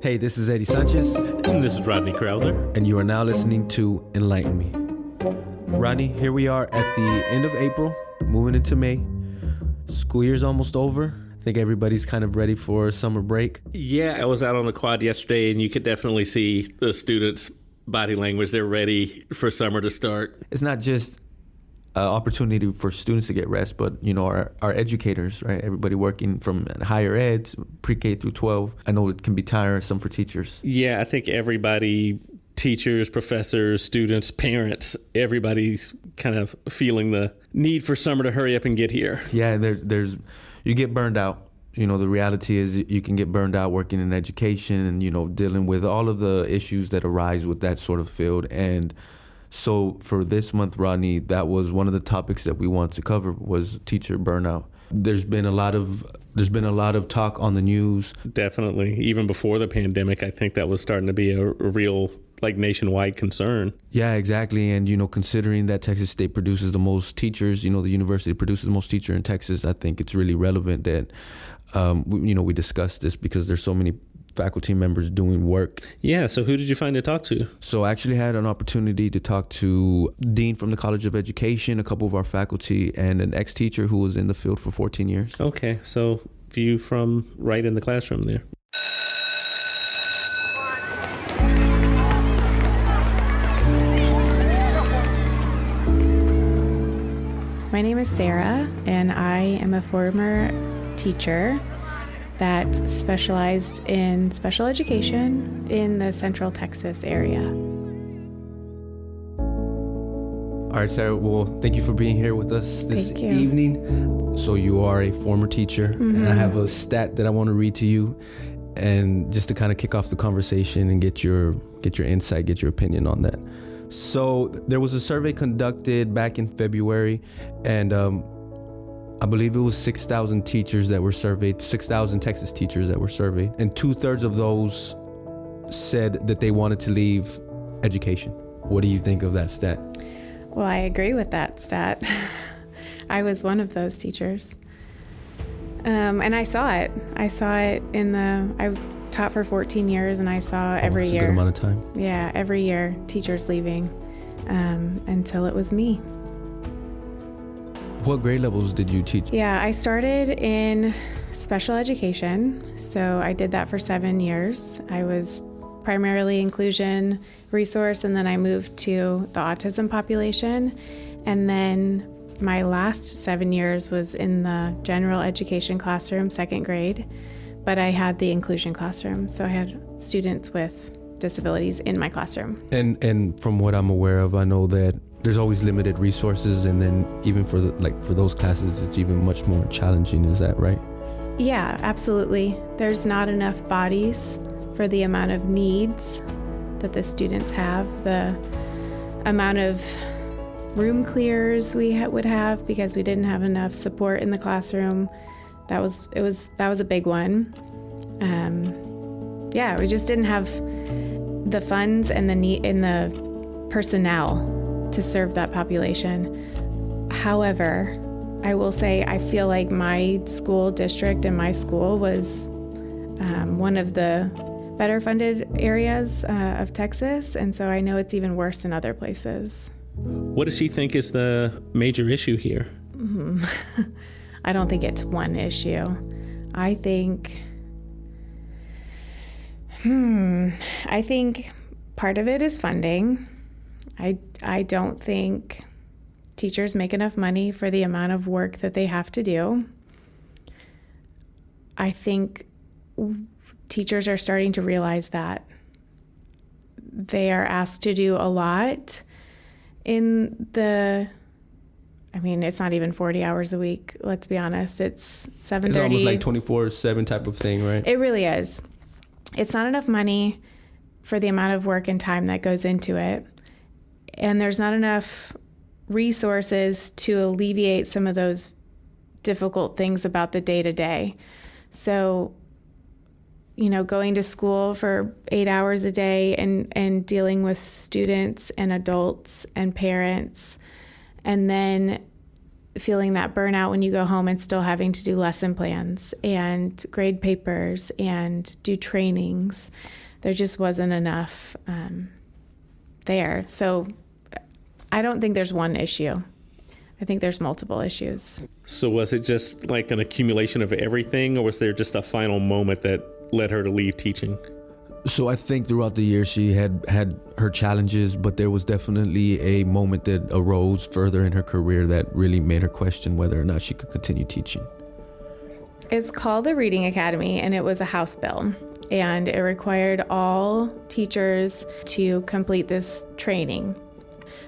Hey, this is Eddie Sanchez. And this is Rodney Krauser. And you are now listening to Enlighten Me. Rodney, here we are at the end of April, moving into May. School year's almost over. I think everybody's kind of ready for summer break. Yeah, I was out on the quad yesterday, and you could definitely see the students' body language. They're ready for summer to start. It's not just an opportunity for students to get rest, but, you know, our educators, right? Everybody working from higher ed, pre-K through 12. I know it can be tiresome for teachers. Yeah, I think everybody, teachers, professors, students, parents, everybody's kind of feeling the need for summer to hurry up and get here. Yeah, there's you get burned out. You know, the reality is you can get burned out working in education and, you know, dealing with all of the issues that arise with that sort of field. And so for this month, Rodney, that was one of the topics that we wanted to cover was teacher burnout. There's been a lot of talk on the news. Definitely. Even before the pandemic, I think that was starting to be a real nationwide concern. Yeah, exactly. And, you know, considering that Texas State produces the most teachers, you know, the university produces the most teachers in Texas, I think it's really relevant that, we discuss this because there's so many faculty members doing work. Yeah, so who did you find to talk to? So I actually had an opportunity to talk to Dean from the College of Education, a couple of our faculty, and an ex-teacher who was in the field for 14 years. Okay, so view from right in the classroom there. My name is Sarah, and I am a former teacher that specialized in special education in the Central Texas area. All right, Sarah, well, thank you for being here with us this evening. So you are a former teacher, and I have a stat that I want to read to you, and just to kind of kick off the conversation and get your insight, get your opinion on that. So there was a survey conducted back in February, and I believe it was 6,000 teachers that were surveyed, 6,000 Texas teachers that were surveyed, and 2/3 of those said that they wanted to leave education. What do you think of that stat? Well, I agree with that stat. I was one of those teachers. And I saw it. I taught for 14 years, and I saw every year. That's a good amount of time. Yeah, every year, teachers leaving until it was me. What grade levels did you teach? Yeah, I started in special education. So I did that for 7 years. I was primarily inclusion resource, and then I moved to the autism population. And then my last 7 years was in the general education classroom, 2nd grade. But I had the inclusion classroom. So I had students with disabilities in my classroom. And from what I'm aware of, I know that there's always limited resources, and then even for those classes, it's even much more challenging. Is that right? Yeah, absolutely. There's not enough bodies for the amount of needs that the students have, the amount of room clears we would have because we didn't have enough support in the classroom. That was a big one. We just didn't have the funds and the personnel to serve that population. However, I will say I feel like my school district and my school was one of the better funded areas of Texas, and so I know it's even worse in other places. What does she think is the major issue here? I don't think it's one issue. I think part of it is funding. I don't think teachers make enough money for the amount of work that they have to do. I think teachers are starting to realize that they are asked to do a lot it's not even 40 hours a week, let's be honest. It's 7:30. It's almost like 24/7 type of thing, right? It really is. It's not enough money for the amount of work and time that goes into it. And there's not enough resources to alleviate some of those difficult things about the day-to-day. So, going to school for 8 hours a day and dealing with students and adults and parents, and then feeling that burnout when you go home and still having to do lesson plans and grade papers and do trainings. There just wasn't enough there. So I don't think there's one issue. I think there's multiple issues. So was it just like an accumulation of everything, or was there just a final moment that led her to leave teaching? So I think throughout the year she had her challenges, but there was definitely a moment that arose further in her career that really made her question whether or not she could continue teaching. It's called the Reading Academy, and it was a House bill, and it required all teachers to complete this training.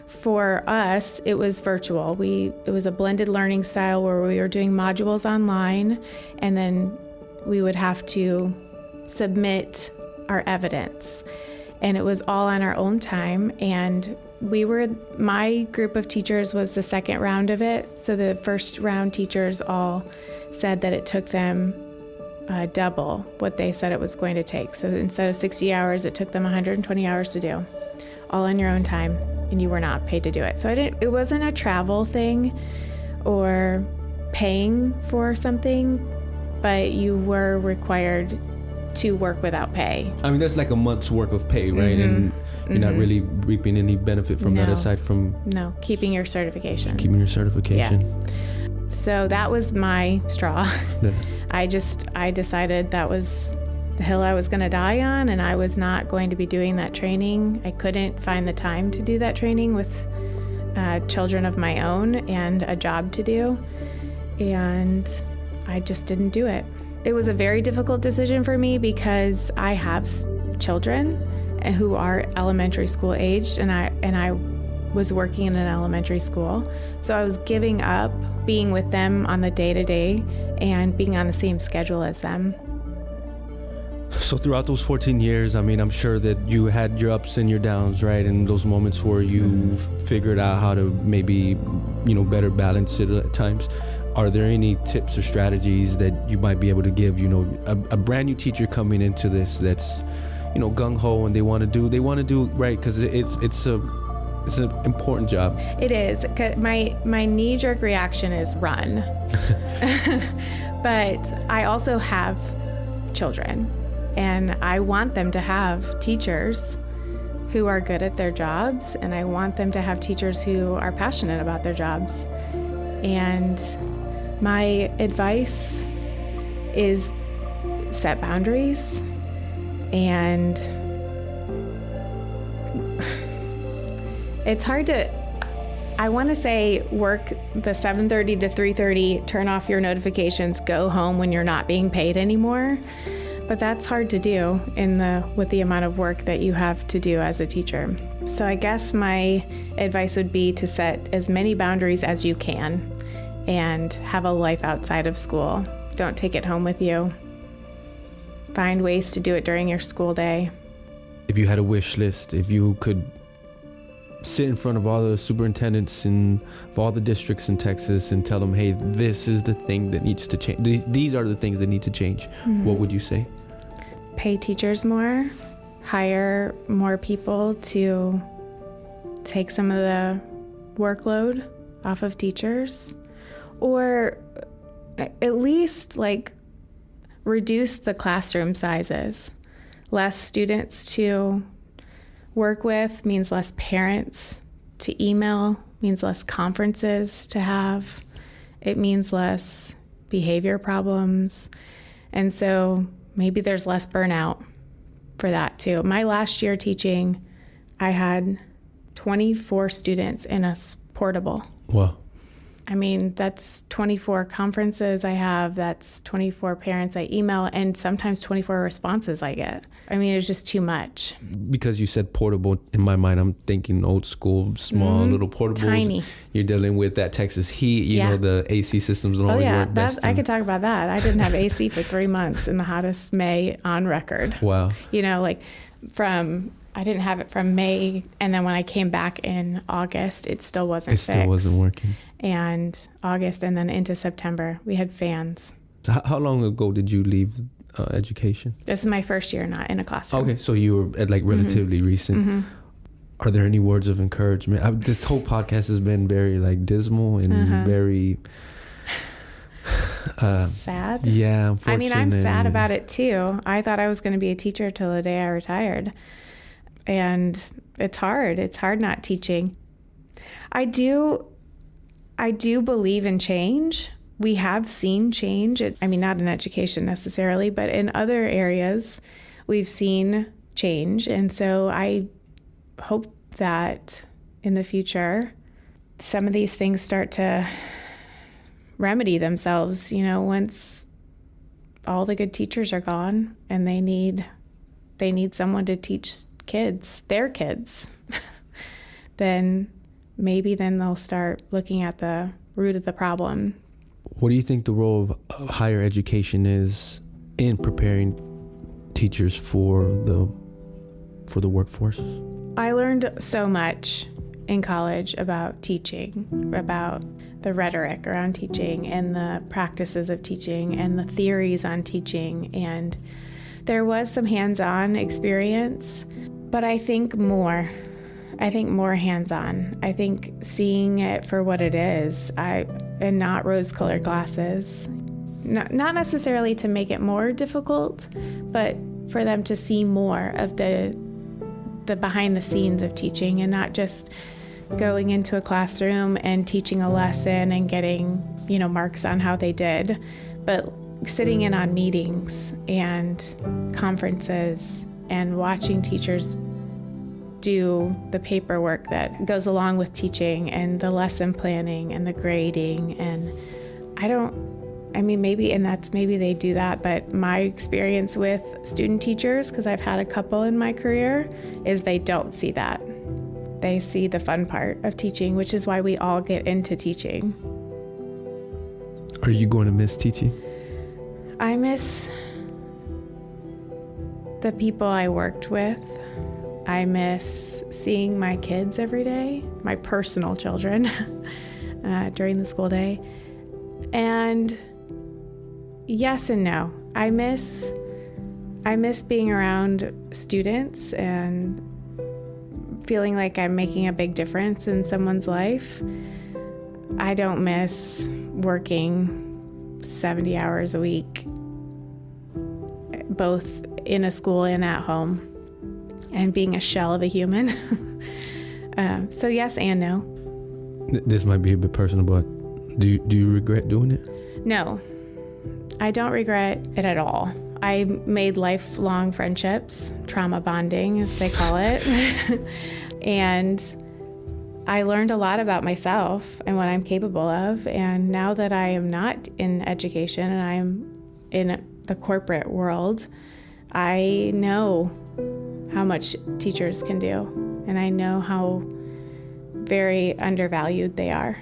For us, it was virtual. It was a blended learning style where we were doing modules online, and then we would have to submit our evidence, and it was all on our own time. And my group of teachers was the second round of it. So the first round teachers all said that it took them double what they said it was going to take. So instead of 60 hours, it took them 120 hours to do, all on your own time, and you were not paid to do it. So it wasn't a travel thing or paying for something, but you were required to work without pay. I mean, that's like a month's work of pay, right? Mm-hmm. And you're not really reaping any benefit from that aside from... No, keeping your certification. Yeah. So that was my straw. Yeah. I decided that was the hill I was going to die on, and I was not going to be doing that training. I couldn't find the time to do that training with children of my own and a job to do, and I just didn't do it. It was a very difficult decision for me because I have children who are elementary school aged, and I was working in an elementary school. So I was giving up being with them on the day-to-day and being on the same schedule as them. So throughout those 14 years, I mean, I'm sure that you had your ups and your downs, right? And those moments where you figured out how to maybe, better balance it at times. Are there any tips or strategies that you might be able to give, a brand new teacher coming into this that's, gung-ho, and they want to do it right, because it's an important job. It is. My knee-jerk reaction is run. But I also have children, and I want them to have teachers who are good at their jobs, and I want them to have teachers who are passionate about their jobs. And my advice is set boundaries, and it's hard to, I want to say work the 7:30 to 3:30, turn off your notifications, go home when you're not being paid anymore. But that's hard to do with the amount of work that you have to do as a teacher. So I guess my advice would be to set as many boundaries as you can and have a life outside of school. Don't take it home with you. Find ways to do it during your school day. If you had a wish list, if you could sit in front of all the superintendents of all the districts in Texas and tell them, hey, this is the thing that needs to change. These are the things that need to change. Mm-hmm. What would you say? Pay teachers more, hire more people to take some of the workload off of teachers, or at least reduce the classroom sizes. Less students to work with means less parents to email, means less conferences to have. It means less behavior problems. And so maybe there's less burnout for that too. My last year teaching, I had 24 students in a portable. Wow. I mean, that's 24 conferences I have, that's 24 parents I email, and sometimes 24 responses I get. I mean, it's just too much. Because you said portable, in my mind, I'm thinking old school, small, little portables. Tiny. You're dealing with that Texas heat, you know, the AC systems don't always work best. I could talk about that. I didn't have AC for 3 months in the hottest May on record. Wow. I didn't have it from May, and then when I came back in August, it still wasn't fixed. It still wasn't working. And August and then into September, we had fans. So how long ago did you leave education? This is my first year not in a classroom. Okay, so you were at relatively recent. Mm-hmm. Are there any words of encouragement? This whole podcast has been very like dismal and very sad. Yeah, unfortunately. I mean, I'm sad about it too. I thought I was going to be a teacher till the day I retired. And it's hard. It's hard not teaching. I do believe in change. We have seen change. I mean, not in education necessarily, but in other areas, we've seen change. And so I hope that in the future, some of these things start to remedy themselves, once all the good teachers are gone and they need someone to teach their kids, then they'll start looking at the root of the problem. What do you think the role of higher education is in preparing teachers for the workforce? I learned so much in college about teaching, about the rhetoric around teaching and the practices of teaching and the theories on teaching. And there was some hands-on experience, but I think more hands-on. I think seeing it for what it is, and not rose-colored glasses. Not necessarily to make it more difficult, but for them to see more of the behind the scenes of teaching, and not just going into a classroom and teaching a lesson and getting, marks on how they did, but sitting in on meetings and conferences and watching teachers do the paperwork that goes along with teaching and the lesson planning and the grading. And maybe they do that, but my experience with student teachers, because I've had a couple in my career, is they don't see that. They see the fun part of teaching, which is why we all get into teaching. Are you going to miss teaching? I miss the people I worked with. I miss seeing my kids every day, my personal children, during the school day. And yes and no. I miss being around students and feeling like I'm making a big difference in someone's life. I don't miss working 70 hours a week, both in a school and at home, and being a shell of a human. So yes and no. This might be a bit personal, but do you regret doing it? No, I don't regret it at all. I made lifelong friendships, trauma bonding as they call it. And I learned a lot about myself and what I'm capable of. And now that I am not in education and I'm in the corporate world, I know how much teachers can do. And I know how very undervalued they are.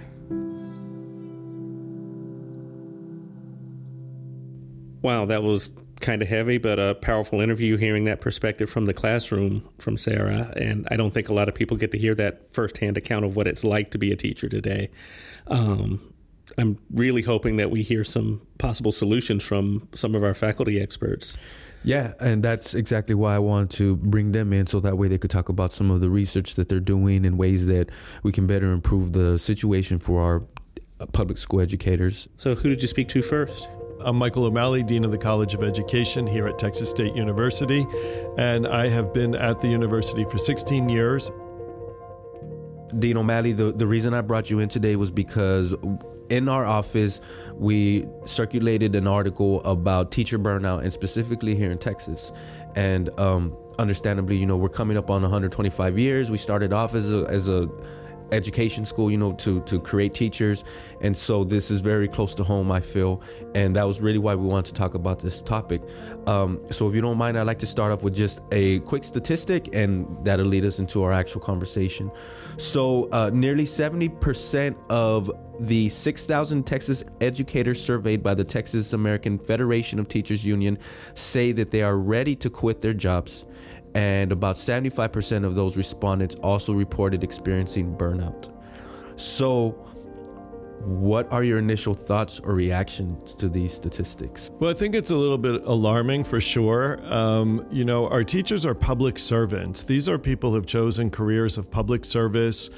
Wow, that was kind of heavy, but a powerful interview, hearing that perspective from the classroom from Sarah. And I don't think a lot of people get to hear that firsthand account of what it's like to be a teacher today. I'm really hoping that we hear some possible solutions from some of our faculty experts. Yeah, and that's exactly why I wanted to bring them in, so that way they could talk about some of the research that they're doing and ways that we can better improve the situation for our public school educators. So who did you speak to first? I'm Michael O'Malley, Dean of the College of Education here at Texas State University, and I have been at the university for 16 years. Dean O'Malley, the reason I brought you in today was because in our office, we circulated an article about teacher burnout, and specifically here in Texas. And understandably, we're coming up on 125 years. We started off as a education school, to create teachers. And so this is very close to home, I feel. And that was really why we wanted to talk about this topic. So if you don't mind, I'd like to start off with just a quick statistic, and that'll lead us into our actual conversation. So nearly 70% of the 6,000 Texas educators surveyed by the Texas American Federation of Teachers Union say that they are ready to quit their jobs. And about 75% of those respondents also reported experiencing burnout. So What are your initial thoughts or reactions to these statistics? Well, I think it's a little bit alarming for sure. Our teachers are public servants. These are people who have chosen careers of public service.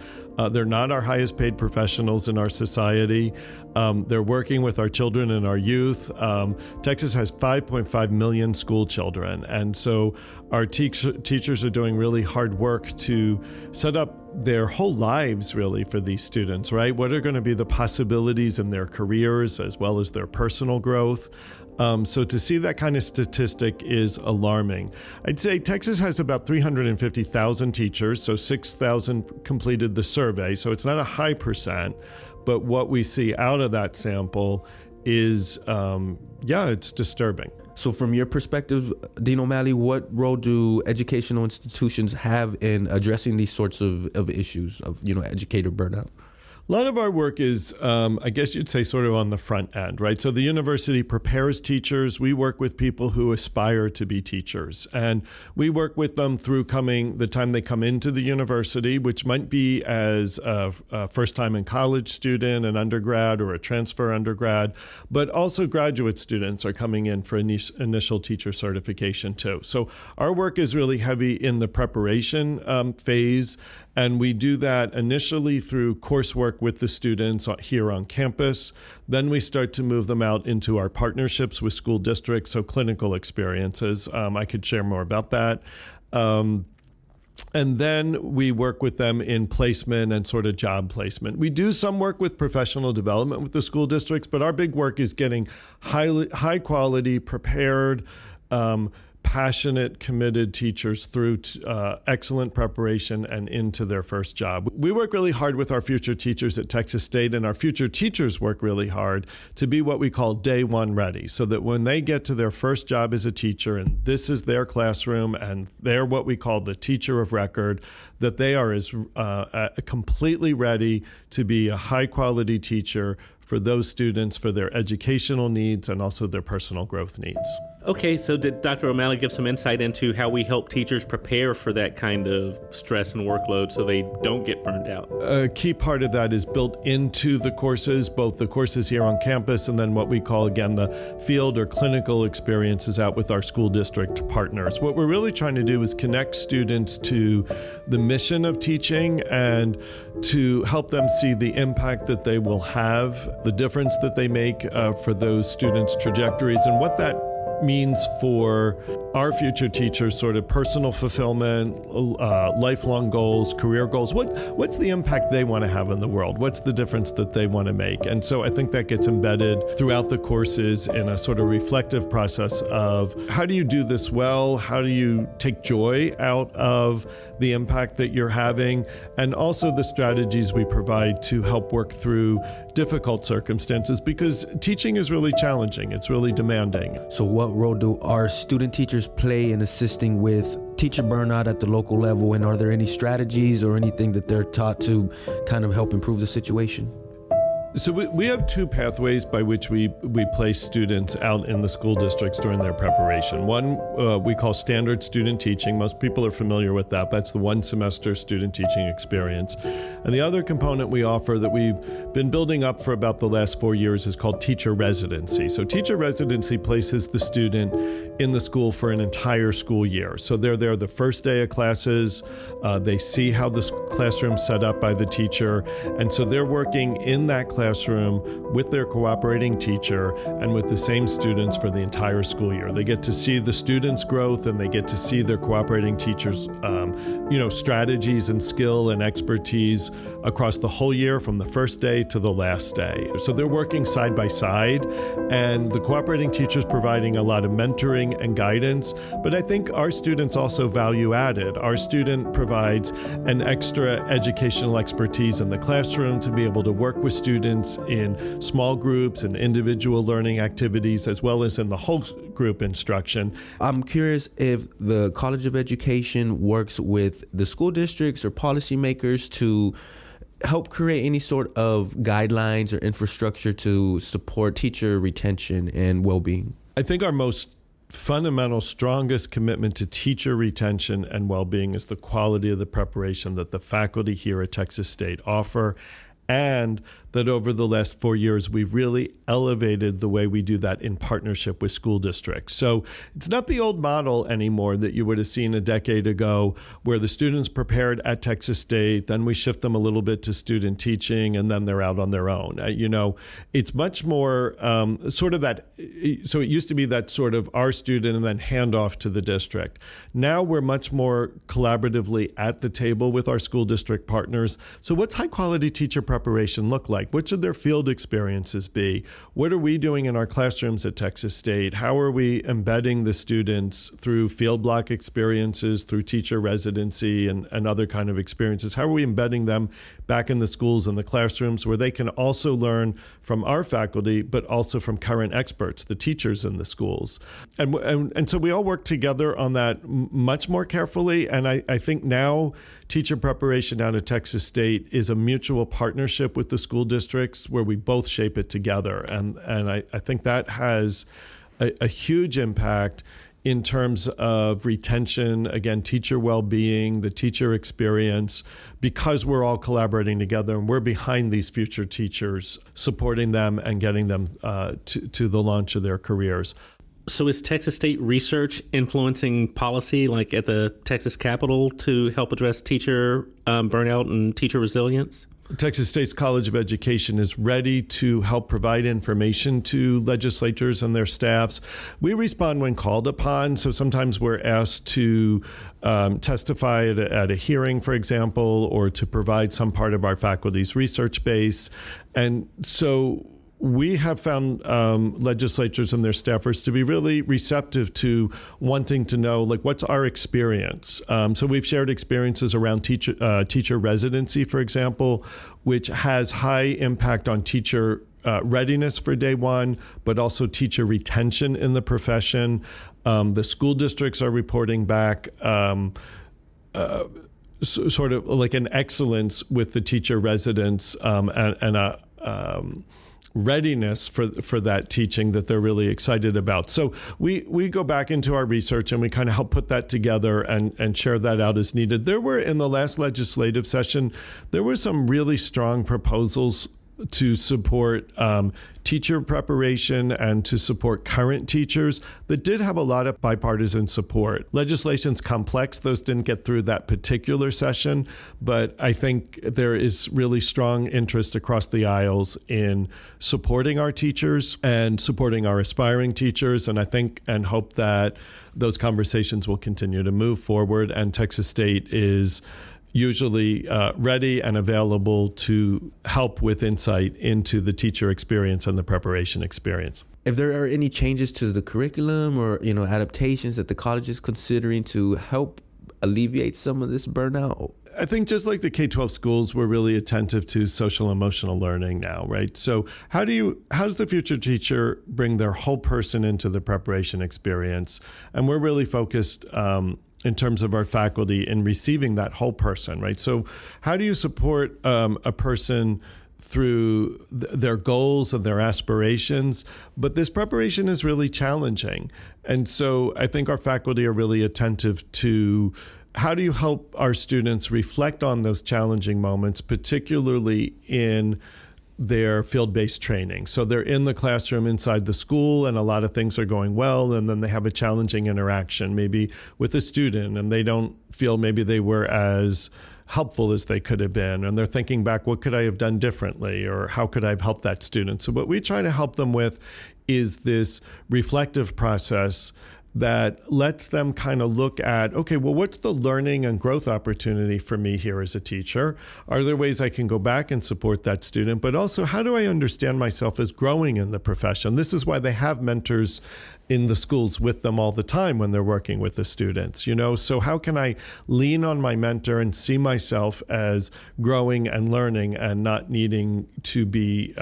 They're not our highest paid professionals in our society. They're working with our children and our youth. Texas has 5.5 million school children. And so our teachers are doing really hard work to set up their whole lives really for these students, right? What are going to be the possibilities in their careers as well as their personal growth? So to see that kind of statistic is alarming. I'd say Texas has about 350,000 teachers, so 6,000 completed the survey, so it's not a high percent, but what we see out of that sample is, it's disturbing. So from your perspective, Dean O'Malley, what role do educational institutions have in addressing these sorts of issues of, educator burnout? A lot of our work is, I guess you'd say, sort of on the front end, right? So the university prepares teachers. We work with people who aspire to be teachers. And we work with them through the time they come into the university, which might be as a first-time in college student, an undergrad, or a transfer undergrad. But also graduate students are coming in for initial teacher certification too. So our work is really heavy in the preparation phase. And we do that initially through coursework with the students here on campus. Then we start to move them out into our partnerships with school districts, so clinical experiences. I could share more about that. And then we work with them in placement and sort of job placement. We do some work with professional development with the school districts, but our big work is getting high quality, prepared, passionate, committed teachers through excellent preparation and into their first job. We work really hard with our future teachers at Texas State, and our future teachers work really hard to be what we call day one ready, so that when they get to their first job as a teacher, and this is their classroom, and they're what we call the teacher of record, that they are completely ready to be a high-quality teacher for those students, for their educational needs and also their personal growth needs. Okay, so did Dr. O'Malley give some insight into how we help teachers prepare for that kind of stress and workload so they don't get burned out? A key part of that is built into the courses, both the courses here on campus and then what we call, again, the field or clinical experiences out with our school district partners. What we're really trying to do is connect students to the mission of teaching and to help them see the impact that they will have, the difference that they make for those students' trajectories, and what that means for our future teachers, sort of personal fulfillment, lifelong goals, career goals. What's the impact they want to have in the world? What's the difference that they want to make? And so I think that gets embedded throughout the courses in a sort of reflective process of how do you do this well? How do you take joy out of the impact that you're having? And also the strategies we provide to help work through difficult circumstances, because teaching is really challenging. It's really demanding. So what role do our student teachers play in assisting with teacher burnout at the local level? And are there any strategies or anything that they're taught to kind of help improve the situation? So we have two pathways by which we place students out in the school districts during their preparation. One we call standard student teaching. Most people are familiar with that. That's the one semester student teaching experience. And the other component we offer that we've been building up for about the last 4 years is called teacher residency. So teacher residency places the student in the school for an entire school year. So they're there the first day of classes. They see how the classroom's set up by the teacher. And so they're working in that classroom with their cooperating teacher and with the same students for the entire school year. They get to see the students' growth, and they get to see their cooperating teachers' strategies and skill and expertise across the whole year from the first day to the last day. So they're working side by side, and the cooperating teachers providing a lot of mentoring and guidance. But I think our students also value added. Our student provides an extra educational expertise in the classroom to be able to work with students in small groups and individual learning activities, as well as in the whole group instruction. I'm curious if the College of Education works with the school districts or policymakers to help create any sort of guidelines or infrastructure to support teacher retention and well-being. I think our most fundamental, strongest commitment to teacher retention and well-being is the quality of the preparation that the faculty here at Texas State offer, and that over the last 4 years, we've really elevated the way we do that in partnership with school districts. So it's not the old model anymore that you would have seen a decade ago, where the students prepared at Texas State, then we shift them a little bit to student teaching, and then they're out on their own. It's much more sort of that. So it used to be that sort of our student and then hand off to the district. Now we're much more collaboratively at the table with our school district partners. So what's high quality teacher preparation look like? What should their field experiences be? What are we doing in our classrooms at Texas State? How are we embedding the students through field block experiences, through teacher residency and other kind of experiences? How are we embedding them back in the schools and the classrooms where they can also learn from our faculty, but also from current experts, the teachers in the schools? And so we all work together on that much more carefully. And I think now teacher preparation out of Texas State is a mutual partnership with the school districts where we both shape it together. And I think that has a huge impact in terms of retention, again, teacher well-being, the teacher experience, because we're all collaborating together and we're behind these future teachers, supporting them and getting them to the launch of their careers. So is Texas State research influencing policy, like at the Texas Capitol, to help address teacher burnout and teacher resilience? Texas State's College of Education is ready to help provide information to legislators and their staffs. We respond when called upon. So sometimes we're asked to testify at a hearing, for example, or to provide some part of our faculty's research base. And so we have found legislators and their staffers to be really receptive to wanting to know, like, what's our experience? So we've shared experiences around teacher residency, for example, which has high impact on teacher readiness for day one, but also teacher retention in the profession. The school districts are reporting back sort of like an excellence with the teacher residents and a readiness for that teaching that they're really excited about. So we go back into our research and we kind of help put that together and share that out as needed. There were, in the last legislative session, there were some really strong proposals to support teacher preparation and to support current teachers that did have a lot of bipartisan support. Legislation's complex. Those didn't get through that particular session, but I think there is really strong interest across the aisles in supporting our teachers and supporting our aspiring teachers. And I think and hope that those conversations will continue to move forward. And Texas State is usually ready and available to help with insight into the teacher experience and the preparation experience. If there are any changes to the curriculum or adaptations that the college is considering to help alleviate some of this burnout? I think just like the K-12 schools, we're really attentive to social emotional learning now, right? So how does the future teacher bring their whole person into the preparation experience? And we're really focused in terms of our faculty in receiving that whole person, right? So how do you support a person through their goals and their aspirations? But this preparation is really challenging. And so I think our faculty are really attentive to how do you help our students reflect on those challenging moments, particularly in their field-based training. So they're in the classroom inside the school and a lot of things are going well, and then they have a challenging interaction maybe with a student and they don't feel maybe they were as helpful as they could have been, and they're thinking back, what could I have done differently, or how could I have helped that student? So what we try to help them with is this reflective process that lets them kind of look at, okay, well, what's the learning and growth opportunity for me here as a teacher? Are there ways I can go back and support that student? But also, how do I understand myself as growing in the profession? This is why they have mentors in the schools with them all the time when they're working with the students, So how can I lean on my mentor and see myself as growing and learning and not needing to be,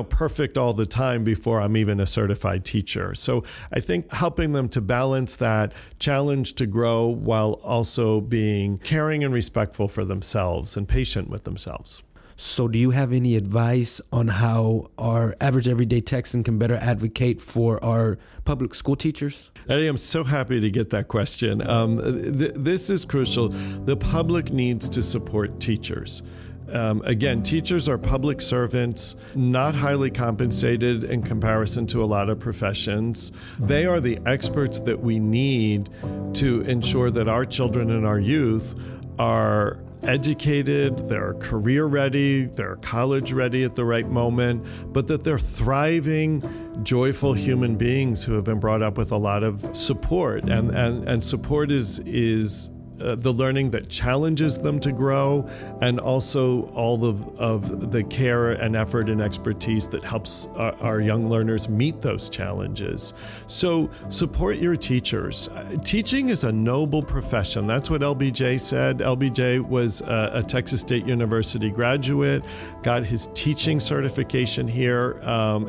perfect all the time before I'm even a certified teacher? So I think helping them to balance that challenge to grow while also being caring and respectful for themselves and patient with themselves. So do you have any advice on how our average everyday Texan can better advocate for our public school teachers? Eddie, I'm so happy to get that question. This is crucial. The public needs to support teachers. Again, teachers are public servants, not highly compensated in comparison to a lot of professions. They are the experts that we need to ensure that our children and our youth are educated, they're career ready, they're college ready at the right moment, but that they're thriving, joyful human beings who have been brought up with a lot of support. And support is the learning that challenges them to grow, and also all of the care and effort and expertise that helps our young learners meet those challenges. So support your teachers. Teaching is a noble profession. That's what LBJ said. LBJ was a Texas State University graduate, got his teaching certification here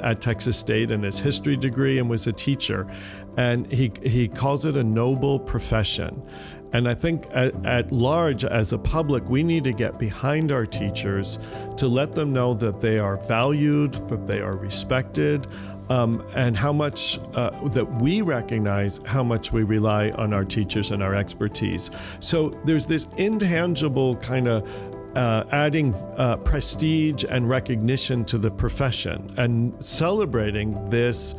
at Texas State and his history degree, and was a teacher. And he calls it a noble profession. And I think at large, as a public, we need to get behind our teachers to let them know that they are valued, that they are respected, and how much that we recognize how much we rely on our teachers and our expertise. So there's this intangible kind of adding prestige and recognition to the profession and celebrating this,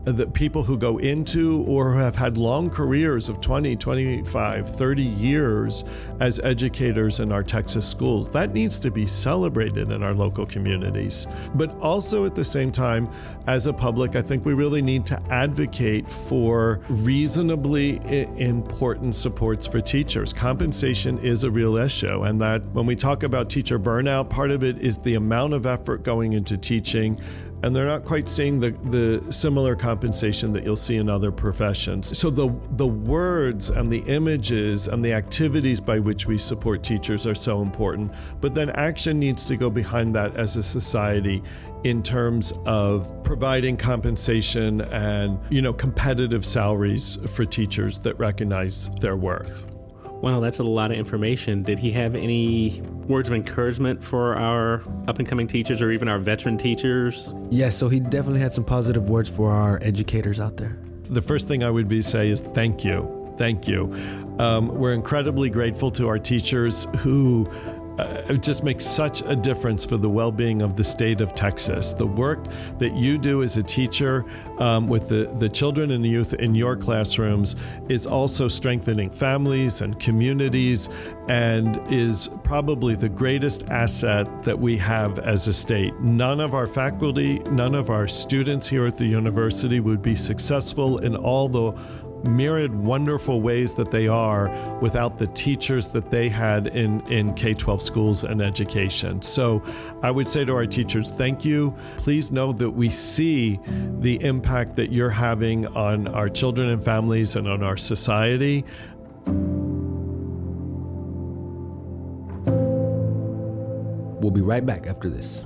the people who go into or have had long careers of 20, 25, 30 years as educators in our Texas schools. That needs to be celebrated in our local communities. But also at the same time, as a public, I think we really need to advocate for reasonably important supports for teachers. Compensation is a real issue, and that when we talk about teacher burnout, part of it is the amount of effort going into teaching, and they're not quite seeing the similar compensation that you'll see in other professions. So the words and the images and the activities by which we support teachers are so important, but then action needs to go behind that as a society in terms of providing compensation and, competitive salaries for teachers that recognize their worth. Wow, that's a lot of information. Did he have any words of encouragement for our up-and-coming teachers or even our veteran teachers? Yeah, so he definitely had some positive words for our educators out there. The first thing I would say is thank you. Thank you. We're incredibly grateful to our teachers who just make such a difference for the well-being of the state of Texas. The work that you do as a teacher with the children and the youth in your classrooms is also strengthening families and communities, and is probably the greatest asset that we have as a state. None of our faculty, none of our students here at the university would be successful in all the myriad wonderful ways that they are without the teachers that they had in K-12 schools and education. So I would say to our teachers, thank you. Please know that we see the impact that you're having on our children and families and on our society. We'll be right back after this.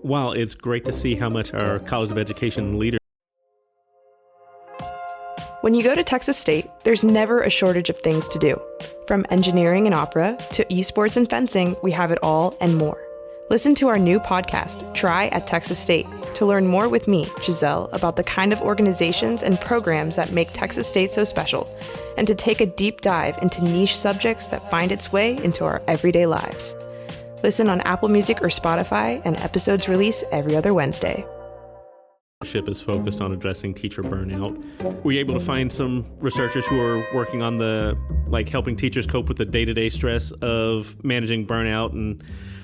Wow, it's great to see how much our College of Education leaders. When you go to Texas State, there's never a shortage of things to do. From engineering and opera to esports and fencing, we have it all and more. Listen to our new podcast, Try at Texas State, to learn more with me, Giselle, about the kind of organizations and programs that make Texas State so special, and to take a deep dive into niche subjects that find its way into our everyday lives. Listen on Apple Music or Spotify, and episodes release every other Wednesday. Is focused on addressing teacher burnout. Were you able to find some researchers who are working on helping teachers cope with the day-to-day stress of managing burnout, and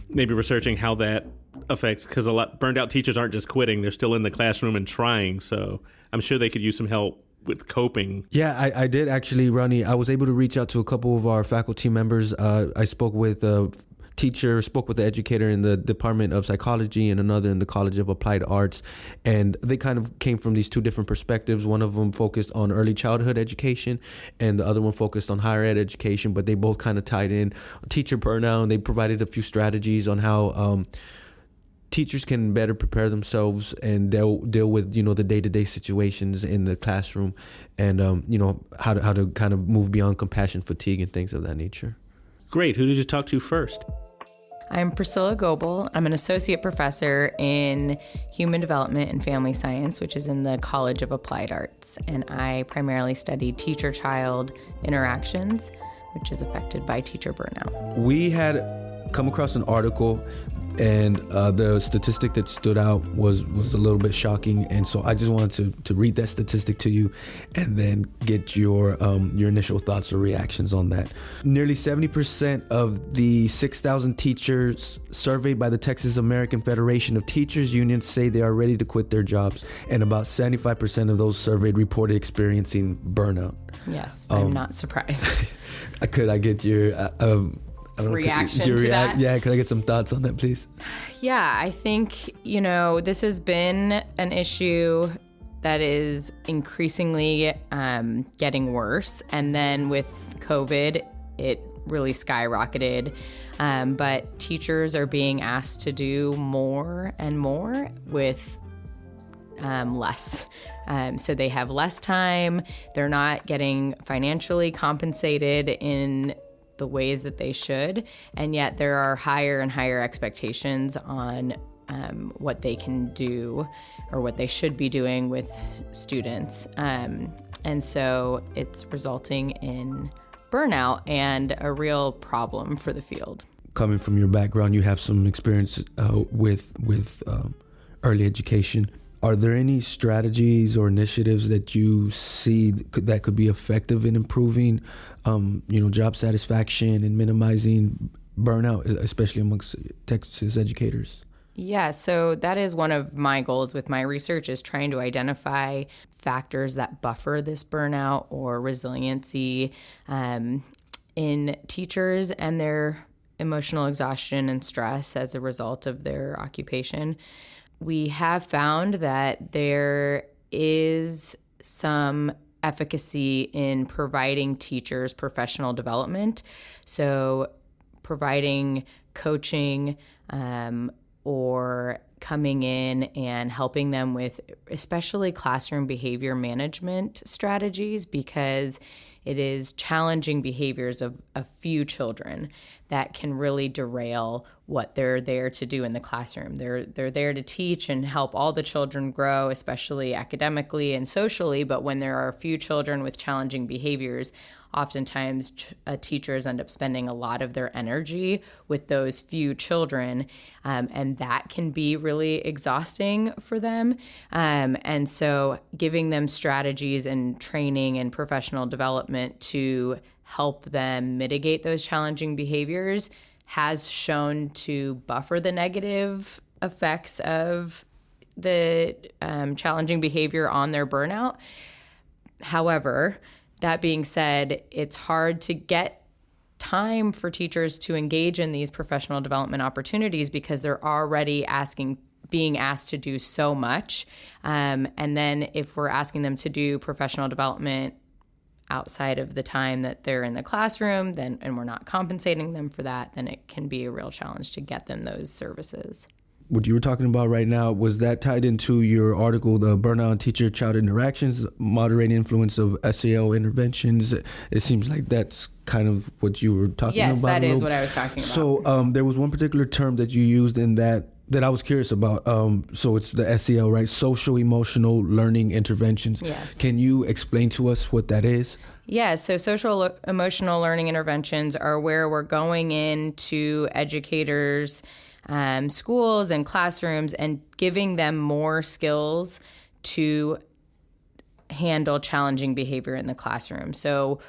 maybe researching how that affects, because a lot burned out teachers aren't just quitting, they're still in the classroom and trying. So I'm sure they could use some help with coping. Yeah, I did actually, Ronnie. I was able to reach out to a couple of our faculty members. I spoke with teacher, spoke with the educator in the Department of Psychology and another in the College of Applied Arts, and they kind of came from these two different perspectives. One of them focused on early childhood education and the other one focused on higher ed education, but they both kind of tied in teacher burnout, and they provided a few strategies on how teachers can better prepare themselves and they'll deal with, the day-to-day situations in the classroom, and how to kind of move beyond compassion fatigue and things of that nature. Great. Who did you talk to first? I'm Priscilla Goble. I'm an associate professor in human development and family science, which is in the College of Applied Arts. And I primarily study teacher-child interactions, which is affected by teacher burnout. We had come across an article, and the statistic that stood out was a little bit shocking, and so I just wanted to read that statistic to you and then get your initial thoughts or reactions on that. Nearly 70% of the 6,000 teachers surveyed by the Texas American Federation of Teachers Union say they are ready to quit their jobs, and about 75% of those surveyed reported experiencing burnout. Yes, I'm not surprised. Could I get your reaction to that? Yeah, could I get some thoughts on that, please? Yeah, I think, this has been an issue that is increasingly getting worse. And then with COVID, it really skyrocketed. But teachers are being asked to do more and more with less. So they have less time. They're not getting financially compensated in the ways that they should, and yet there are higher and higher expectations on what they can do or what they should be doing with students. And so it's resulting in burnout and a real problem for the field. Coming from your background, you have some experience with early education. Are there any strategies or initiatives that you see that could be effective in improving, job satisfaction and minimizing burnout, especially amongst Texas educators? Yeah, so that is one of my goals with my research, is trying to identify factors that buffer this burnout or resiliency in teachers and their emotional exhaustion and stress as a result of their occupation. We have found that there is some efficacy in providing teachers professional development. So providing coaching or coming in and helping them with especially classroom behavior management strategies, because it is challenging behaviors of a few children that can really derail what they're there to do in the classroom. They're there to teach and help all the children grow, especially academically and socially, but when there are a few children with challenging behaviors, oftentimes teachers end up spending a lot of their energy with those few children, and that can be really exhausting for them. And so giving them strategies and training and professional development to help them mitigate those challenging behaviors has shown to buffer the negative effects of the challenging behavior on their burnout. However, that being said, it's hard to get time for teachers to engage in these professional development opportunities because they're already being asked to do so much. And then if we're asking them to do professional development outside of the time that they're in the classroom, and we're not compensating them for that, then it can be a real challenge to get them those services. What you were talking about right now, was that tied into your article, the Burnout and Teacher-Child Interactions, Moderating Influence of SEL Interventions? It seems like that's kind of what you were talking about. Yes, that is what I was talking about. So there was one particular term that you used in that I was curious about. So it's the SEL, right? Social Emotional Learning Interventions. Yes. Can you explain to us what that is? Yeah, so social emotional learning interventions are where we're going into educators' schools and classrooms and giving them more skills to handle challenging behavior in the classroom. So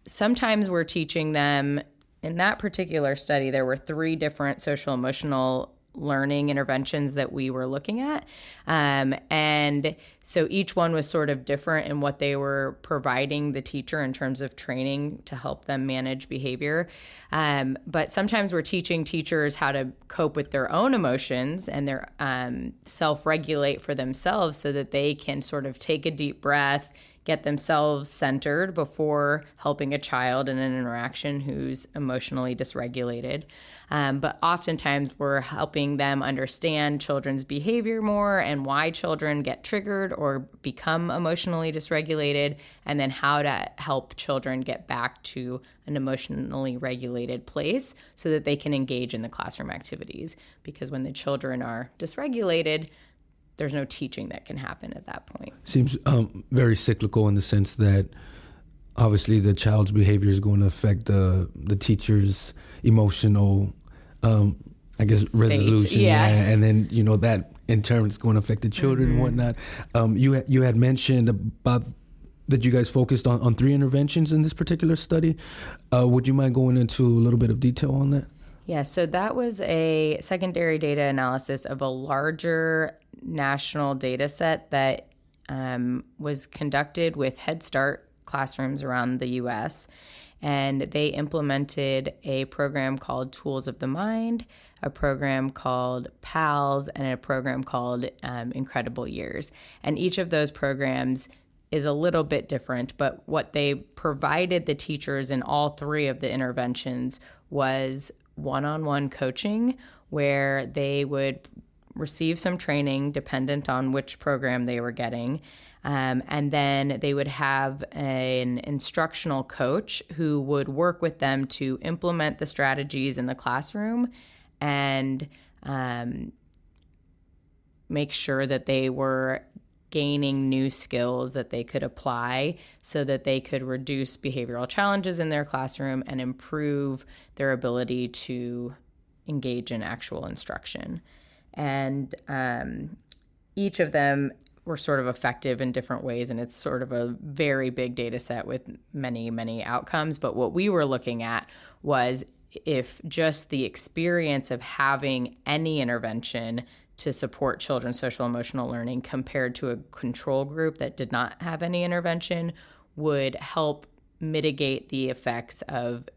sometimes we're teaching them. In that particular study, there were 3 different social emotional learning interventions that we were looking at. And so each one was sort of different in what they were providing the teacher in terms of training to help them manage behavior. But sometimes we're teaching teachers how to cope with their own emotions and their self-regulate for themselves so that they can sort of take a deep breath, get themselves centered before helping a child in an interaction who's emotionally dysregulated. But oftentimes we're helping them understand children's behavior more and why children get triggered or become emotionally dysregulated, and then how to help children get back to an emotionally regulated place so that they can engage in the classroom activities. Because when the children are dysregulated, there's no teaching that can happen at that point. Seems very cyclical in the sense that obviously the child's behavior is going to affect the teacher's emotional, resolution. Yes. And then, that in turn is going to affect the children and whatnot. You had mentioned about that you guys focused on 3 interventions in this particular study. Would you mind going into a little bit of detail on that? Yeah, so that was a secondary data analysis of a larger national data set that was conducted with Head Start classrooms around the U.S., and they implemented a program called Tools of the Mind, a program called PALS, and a program called Incredible Years. And each of those programs is a little bit different, but what they provided the teachers in all 3 of the interventions was one-on-one coaching, where they would receive some training dependent on which program they were getting. And then they would have an instructional coach who would work with them to implement the strategies in the classroom and make sure that they were gaining new skills that they could apply so that they could reduce behavioral challenges in their classroom and improve their ability to engage in actual instruction. And each of them were sort of effective in different ways, and it's sort of a very big data set with many, many outcomes. But what we were looking at was if just the experience of having any intervention to support children's social emotional learning compared to a control group that did not have any intervention would help mitigate the effects of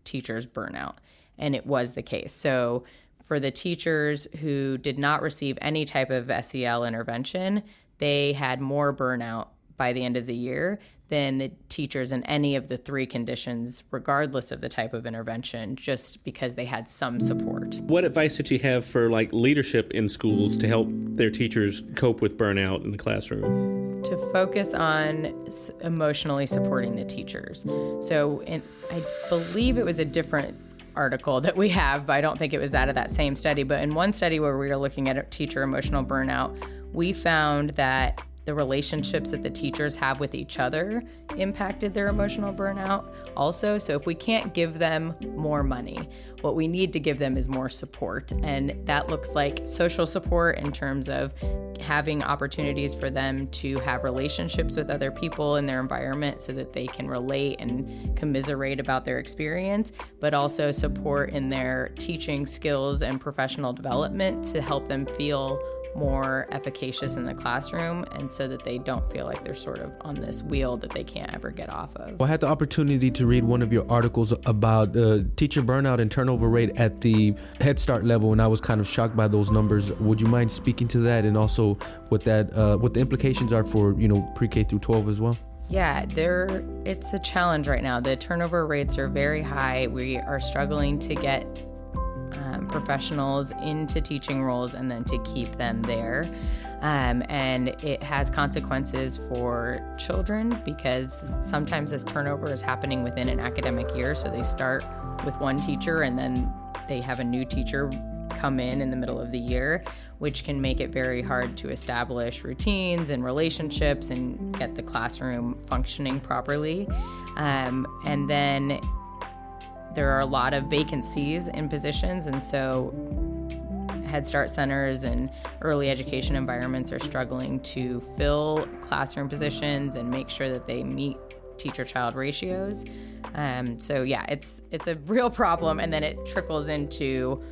teachers' burnout. And it was the case. So for the teachers who did not receive any type of SEL intervention, they had more burnout by the end of the year than the teachers in any of the 3 conditions, regardless of the type of intervention, just because they had some support. What advice did you have for leadership in schools to help their teachers cope with burnout in the classroom? To focus on emotionally supporting the teachers. So I believe it was a different article that we have, but I don't think it was out of that same study. But in one study where we were looking at teacher emotional burnout, we found that the relationships that the teachers have with each other impacted their emotional burnout also. So if we can't give them more money, what we need to give them is more support. And that looks like social support in terms of having opportunities for them to have relationships with other people in their environment so that they can relate and commiserate about their experience, but also support in their teaching skills and professional development to help them feel more efficacious in the classroom, and so that they don't feel like they're sort of on this wheel that they can't ever get off of. I had the opportunity to read one of your articles about teacher burnout and turnover rate at the Head Start level, and I was kind of shocked by those numbers. Would you mind speaking to that, and also what the implications are for pre-K through 12 as well? Yeah, it's a challenge right now. The turnover rates are very high. We are struggling to get professionals into teaching roles and then to keep them there. And it has consequences for children because sometimes this turnover is happening within an academic year. So they start with one teacher and then they have a new teacher come in the middle of the year, which can make it very hard to establish routines and relationships and get the classroom functioning properly. And then there are a lot of vacancies in positions, and so Head Start centers and early education environments are struggling to fill classroom positions and make sure that they meet teacher-child ratios. So yeah, it's a real problem, and then it trickles into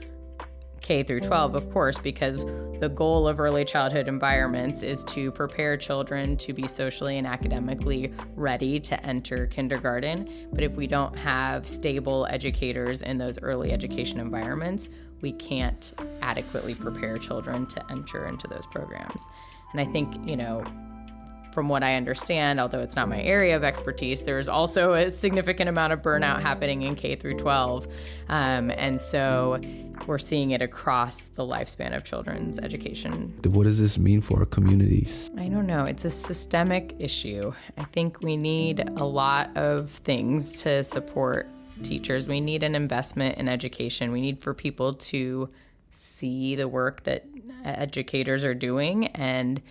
K through 12, of course, because the goal of early childhood environments is to prepare children to be socially and academically ready to enter kindergarten. But if we don't have stable educators in those early education environments, we can't adequately prepare children to enter into those programs. And I think, from what I understand, although it's not my area of expertise, there's also a significant amount of burnout happening in K through 12. And so we're seeing it across the lifespan of children's education. What does this mean for our communities? I don't know. It's a systemic issue. I think we need a lot of things to support teachers. We need an investment in education. We need for people to see the work that educators are doing and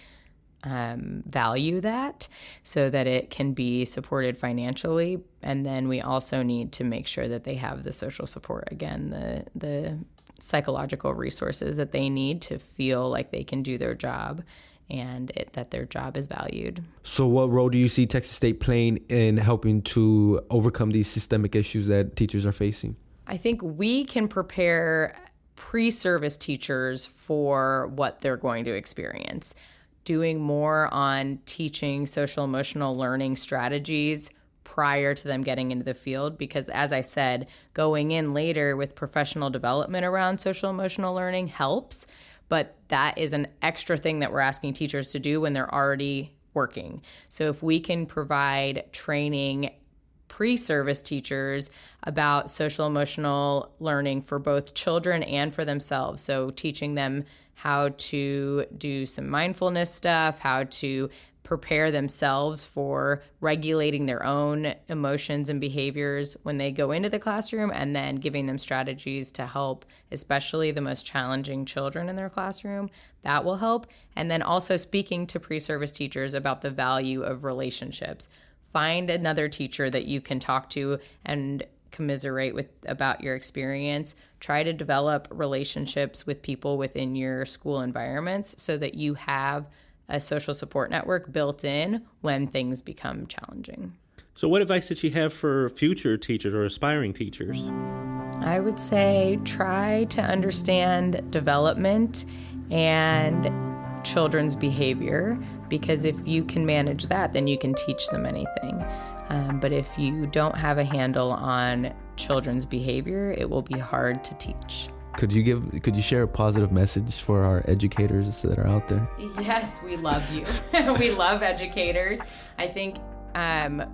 value that so that it can be supported financially. And then we also need to make sure that they have the social support, again, the psychological resources that they need to feel like they can do their job and that their job is valued. So what role do you see Texas State playing in helping to overcome these systemic issues that teachers are facing? I think we can prepare pre-service teachers for what they're going to experience. Doing more on teaching social emotional learning strategies prior to them getting into the field, because as I said, going in later with professional development around social emotional learning helps, but that is an extra thing that we're asking teachers to do when they're already working. So if we can provide training pre-service teachers about social emotional learning for both children and for themselves, so teaching them how to do some mindfulness stuff, how to prepare themselves for regulating their own emotions and behaviors when they go into the classroom, and then giving them strategies to help, especially the most challenging children in their classroom. That will help. And then also speaking to pre-service teachers about the value of relationships. Find another teacher that you can talk to and commiserate with about your experience. Try to develop relationships with people within your school environments so that you have a social support network built in when things become challenging. So what advice did you have for future teachers or aspiring teachers? I would say try to understand development and children's behavior, because if you can manage that, then you can teach them anything. But if you don't have a handle on children's behavior, it will be hard to teach. Could you share a positive message for our educators that are out there? Yes, we love you. We love educators. I think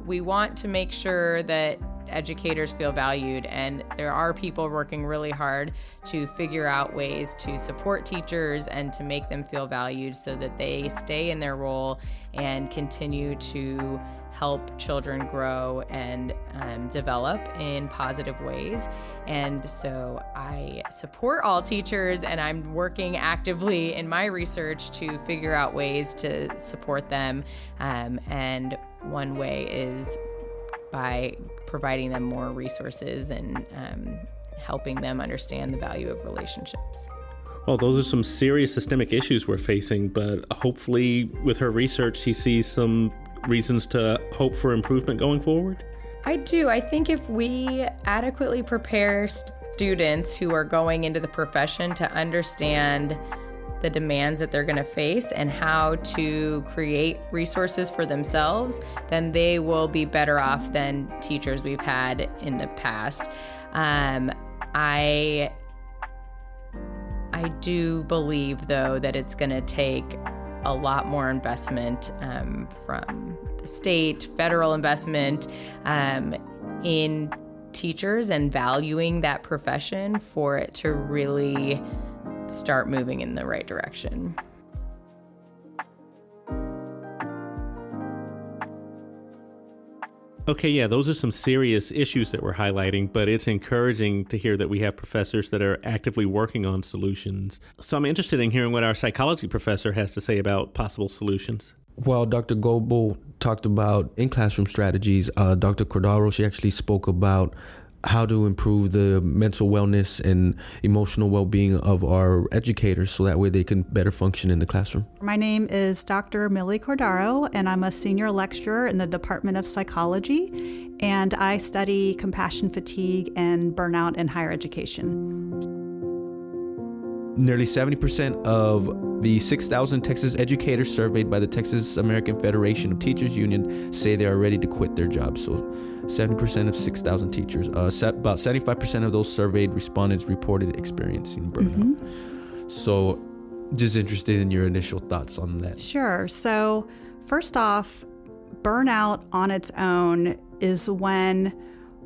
we want to make sure that educators feel valued, and there are people working really hard to figure out ways to support teachers and to make them feel valued so that they stay in their role and continue to help children grow and develop in positive ways. And so I support all teachers, and I'm working actively in my research to figure out ways to support them. And one way is by providing them more resources and helping them understand the value of relationships. Well, those are some serious systemic issues we're facing, but hopefully with her research, she sees some reasons to hope for improvement going forward? I do. I think if we adequately prepare students who are going into the profession to understand the demands that they're going to face and how to create resources for themselves, then they will be better off than teachers we've had in the past. I do believe, though, that it's going to take a lot more investment from the state, federal investment in teachers and valuing that profession for it to really start moving in the right direction. Okay, yeah, those are some serious issues that we're highlighting, but it's encouraging to hear that we have professors that are actively working on solutions. So I'm interested in hearing what our psychology professor has to say about possible solutions. Well, Dr. Goble talked about in-classroom strategies. Dr. Cordaro, she actually spoke about how to improve the mental wellness and emotional well-being of our educators so that way they can better function in the classroom. My name is Dr. Millie Cordaro, and I'm a senior lecturer in the Department of Psychology, and I study compassion fatigue and burnout in higher education. Nearly 70% of the 6,000 Texas educators surveyed by the Texas American Federation of Teachers Union say they are ready to quit their jobs. So 70% of 6,000 teachers, about 75% of those surveyed respondents reported experiencing burnout. Mm-hmm. So just interested in your initial thoughts on that. Sure. So First off, burnout on its own is when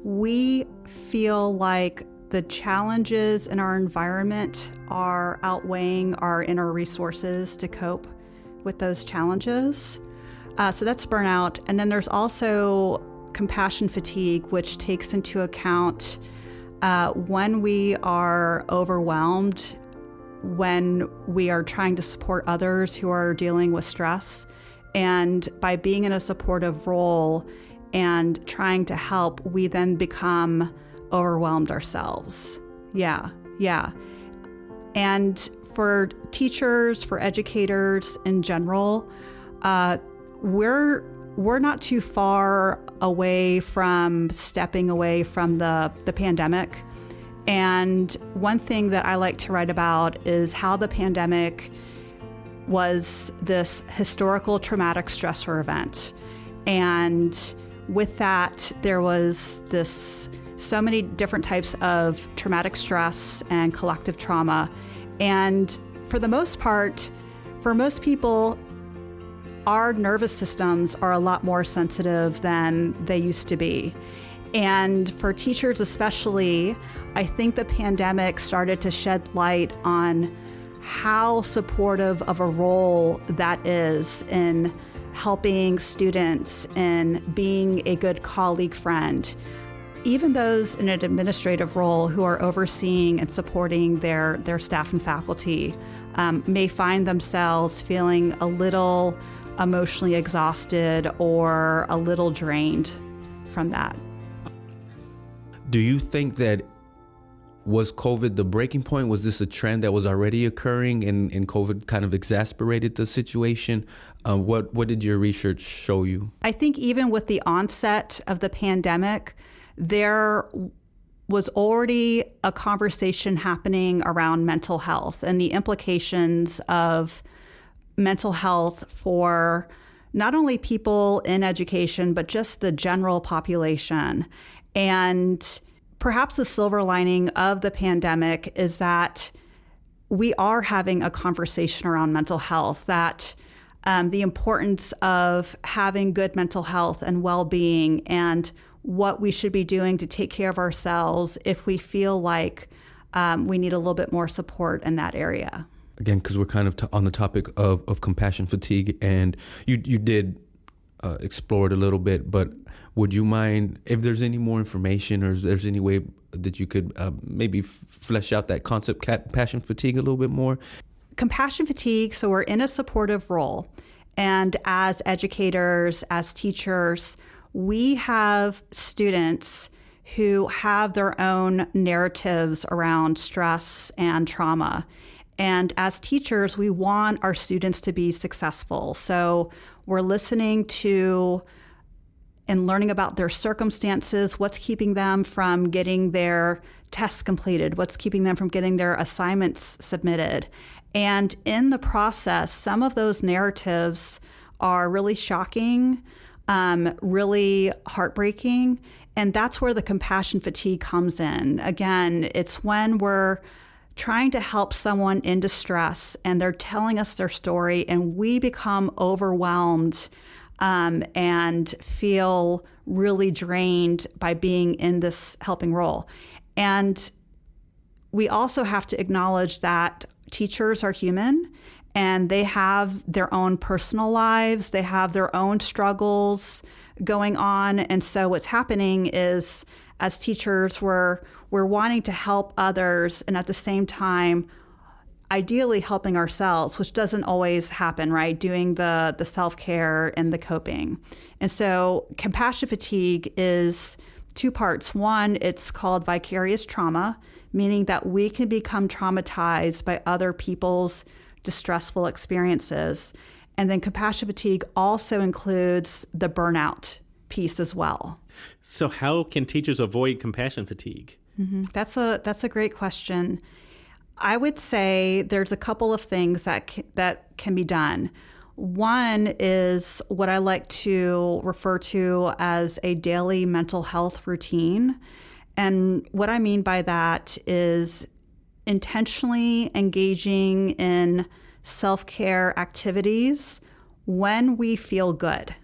we feel like the challenges in our environment are outweighing our inner resources to cope with those challenges. So that's burnout. And then there's also compassion fatigue, which takes into account when we are overwhelmed, when we are trying to support others who are dealing with stress. And by being in a supportive role and trying to help, we then become overwhelmed ourselves. Yeah. And for teachers, for educators in general, we're not too far away from stepping away from the pandemic. And one thing that I like to write about is how the pandemic was this historical traumatic stressor event. And with that, there was so many different types of traumatic stress and collective trauma. And for the most part, for most people, our nervous systems are a lot more sensitive than they used to be. And for teachers especially, I think the pandemic started to shed light on how supportive of a role that is in helping students and being a good colleague friend. Even those in an administrative role who are overseeing and supporting their staff and faculty may find themselves feeling a little emotionally exhausted or a little drained from that. Do you think that was COVID the breaking point? Was this a trend that was already occurring and COVID kind of exacerbated the situation? What did your research show you? I think even with the onset of the pandemic, there was already a conversation happening around mental health and the implications of mental health for not only people in education, but just the general population. And perhaps the silver lining of the pandemic is that we are having a conversation around mental health, that the importance of having good mental health and well-being and what we should be doing to take care of ourselves if we feel like we need a little bit more support in that area. Again, because we're kind of on the topic of compassion fatigue, and you did explore it a little bit, but would you mind if there's any more information or if there's any way that you could maybe flesh out that concept, compassion fatigue, a little bit more? Compassion fatigue, so we're in a supportive role. And as educators, as teachers, we have students who have their own narratives around stress and trauma. And as teachers, we want our students to be successful. So we're listening to and learning about their circumstances, what's keeping them from getting their tests completed, what's keeping them from getting their assignments submitted. And in the process, some of those narratives are really shocking, really heartbreaking. And that's where the compassion fatigue comes in. Again, it's when we're trying to help someone in distress and they're telling us their story and we become overwhelmed and feel really drained by being in this helping role. And we also have to acknowledge that teachers are human and they have their own personal lives, they have their own struggles going on. And so what's happening is, as teachers, we're wanting to help others and at the same time, ideally helping ourselves, which doesn't always happen, right? Doing the self-care and the coping. And so compassion fatigue is two parts. One, it's called vicarious trauma, meaning that we can become traumatized by other people's distressful experiences. And then compassion fatigue also includes the burnout piece as well. So how can teachers avoid compassion fatigue? Mm-hmm. That's a great question. I would say there's a couple of things that can be done. One is what I like to refer to as a daily mental health routine. And what I mean by that is intentionally engaging in self-care activities when we feel good.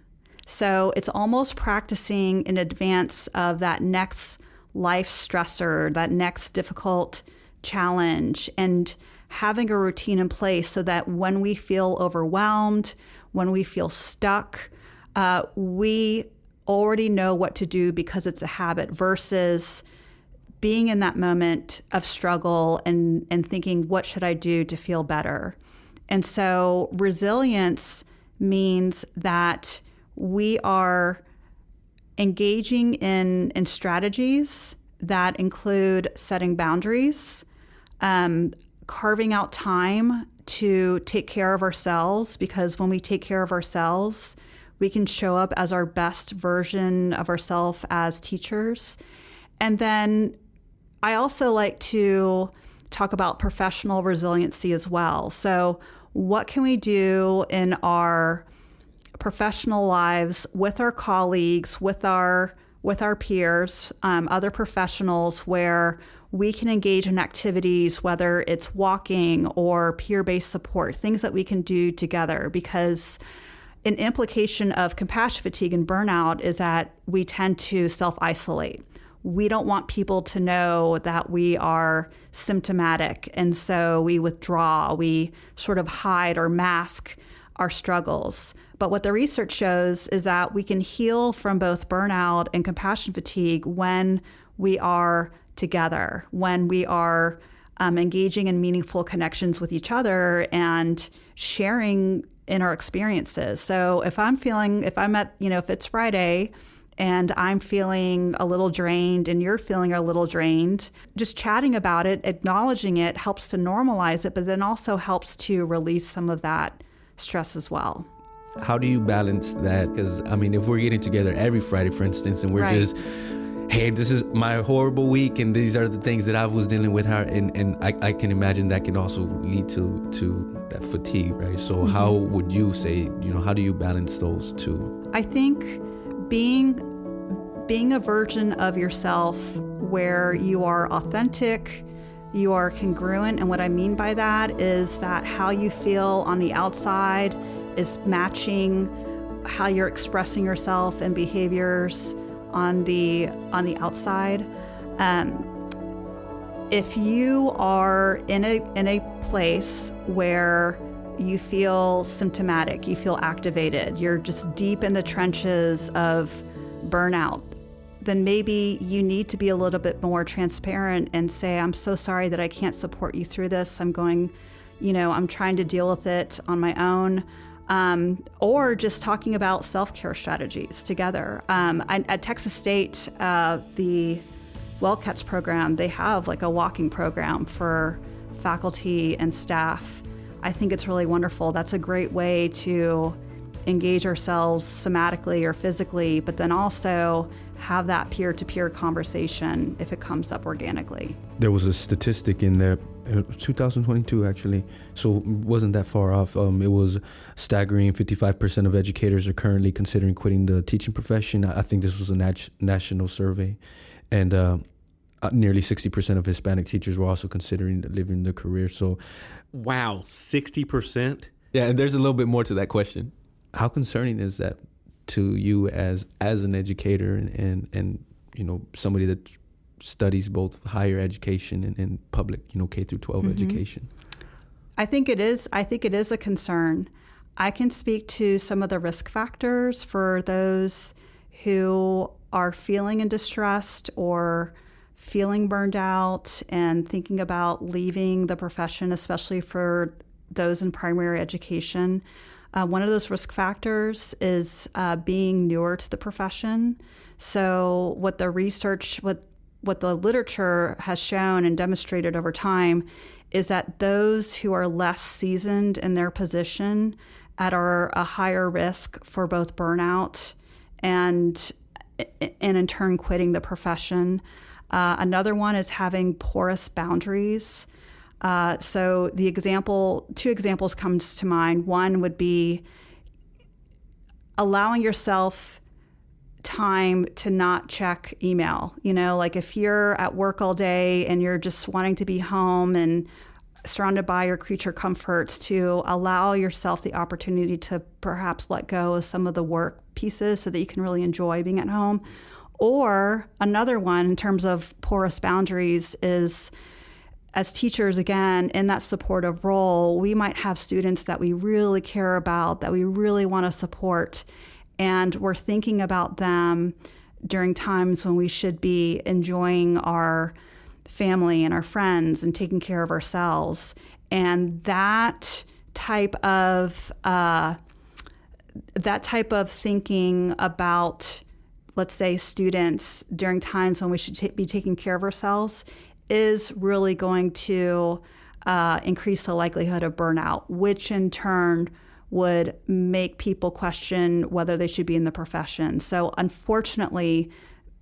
So it's almost practicing in advance of that next life stressor, that next difficult challenge, and having a routine in place so that when we feel overwhelmed, when we feel stuck, we already know what to do because it's a habit, versus being in that moment of struggle and thinking, what should I do to feel better? And so resilience means that we are engaging in strategies that include setting boundaries, carving out time to take care of ourselves, because when we take care of ourselves, we can show up as our best version of ourselves as teachers. And then I also like to talk about professional resiliency as well. So what can we do in our professional lives with our colleagues, with our peers, other professionals, where we can engage in activities, whether it's walking or peer-based support, things that we can do together. Because an implication of compassion fatigue and burnout is that we tend to self-isolate. We don't want people to know that we are symptomatic, and so we withdraw, we sort of hide or mask our struggles. But what the research shows is that we can heal from both burnout and compassion fatigue when we are together, when we are engaging in meaningful connections with each other and sharing in our experiences. So if it's Friday and I'm feeling a little drained and you're feeling a little drained, just chatting about it, acknowledging it, helps to normalize it, but then also helps to release some of that stress as well. How do you balance that? Because, if we're getting together every Friday, for instance, and we're just, hey, this is my horrible week, and these are the things that I was dealing with, and I can imagine that can also lead to that fatigue, right? So how would you say, how do you balance those two? I think being a version of yourself where you are authentic, you are congruent, and what I mean by that is that how you feel on the outside is matching how you're expressing yourself and behaviors on the outside. If you are in a place where you feel symptomatic, you feel activated, you're just deep in the trenches of burnout, then maybe you need to be a little bit more transparent and say, I'm so sorry that I can't support you through this. I'm trying to deal with it on my own. Or just talking about self-care strategies together. At Texas State, the BOBCATS program, they have like a walking program for faculty and staff. I think it's really wonderful. That's a great way to engage ourselves somatically or physically, but then also have that peer-to-peer conversation if it comes up organically. There was a statistic in there, 2022 actually, so it wasn't that far off. It was staggering. 55% of educators are currently considering quitting the teaching profession. I think this was a national survey, and nearly 60% of Hispanic teachers were also considering leaving the career. So, wow, 60%? Yeah, and there's a little bit more to that question. How concerning is that to you as an educator and somebody that studies both higher education and public, K through 12 education? I think it is a concern. I can speak to some of the risk factors for those who are feeling in distressed or feeling burned out and thinking about leaving the profession, especially for those in primary education. One of those risk factors is being newer to the profession. So what the research, what the literature has shown and demonstrated over time is that those who are less seasoned in their position are a higher risk for both burnout and in turn quitting the profession. Another one is having porous boundaries. So two examples comes to mind. One would be allowing yourself time to not check email. Like if you're at work all day and you're just wanting to be home and surrounded by your creature comforts, to allow yourself the opportunity to perhaps let go of some of the work pieces so that you can really enjoy being at home. Or another one in terms of porous boundaries is, as teachers, again, in that supportive role, we might have students that we really care about, that we really want to support, and we're thinking about them during times when we should be enjoying our family and our friends and taking care of ourselves. And that type of thinking about, let's say, students during times when we should be taking care of ourselves is really going to increase the likelihood of burnout, which in turn would make people question whether they should be in the profession. So unfortunately,